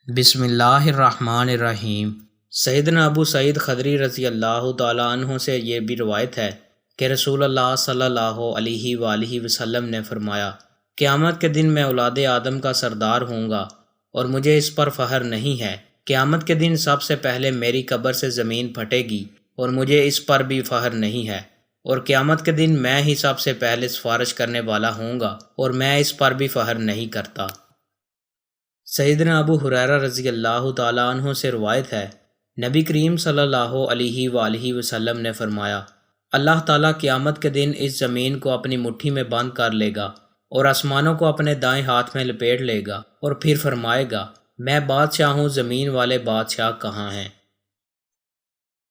بسم اللہ الرحمن الرحیم۔ سیدنا ابو سعید خدری رضی اللہ تعالیٰ عنہ سے یہ بھی روایت ہے کہ رسول اللہ صلی اللہ علیہ وآلہ وسلم نے فرمایا، قیامت کے دن میں اولاد آدم کا سردار ہوں گا اور مجھے اس پر فخر نہیں ہے۔ قیامت کے دن سب سے پہلے میری قبر سے زمین پھٹے گی اور مجھے اس پر بھی فخر نہیں ہے، اور قیامت کے دن میں ہی سب سے پہلے سفارش کرنے والا ہوں گا اور میں اس پر بھی فخر نہیں کرتا۔ سیدنا ابو ہریرہ رضی اللہ تعالیٰ عنہ سے روایت ہے، نبی کریم صلی اللہ علیہ وآلہ وسلم نے فرمایا، اللہ تعالیٰ قیامت کے دن اس زمین کو اپنی مٹھی میں بند کر لے گا اور آسمانوں کو اپنے دائیں ہاتھ میں لپیٹ لے گا اور پھر فرمائے گا، میں بادشاہ ہوں، زمین والے بادشاہ کہاں ہیں؟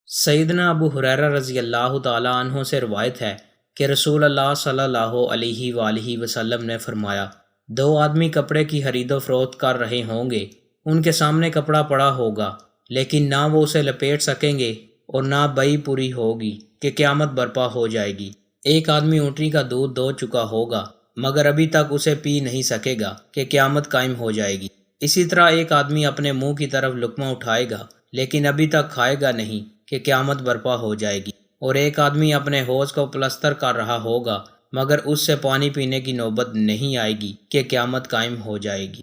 سیدنا ابو ہریرہ رضی اللہ تعالیٰ عنہ سے روایت ہے کہ رسول اللہ صلی اللہ علیہ وآلہ وسلم نے فرمایا، دو آدمی کپڑے کی خرید و فروخت کر رہے ہوں گے، ان کے سامنے کپڑا پڑا ہوگا لیکن نہ وہ اسے لپیٹ سکیں گے اور نہ بیع پوری ہوگی کہ قیامت برپا ہو جائے گی۔ ایک آدمی اونٹنی کا دودھ دو چکا ہوگا مگر ابھی تک اسے پی نہیں سکے گا کہ قیامت قائم ہو جائے گی۔ اسی طرح ایک آدمی اپنے منہ کی طرف لقمہ اٹھائے گا لیکن ابھی تک کھائے گا نہیں کہ قیامت برپا ہو جائے گی، اور ایک آدمی اپنے حوض کو پلستر کر رہا ہوگا مگر اس سے پانی پینے کی نوبت نہیں آئے گی کہ قیامت قائم ہو جائے گی۔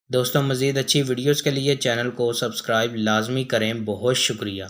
دوستوں، مزید اچھی ویڈیوز کے لیے چینل کو سبسکرائب لازمی کریں۔ بہت شکریہ۔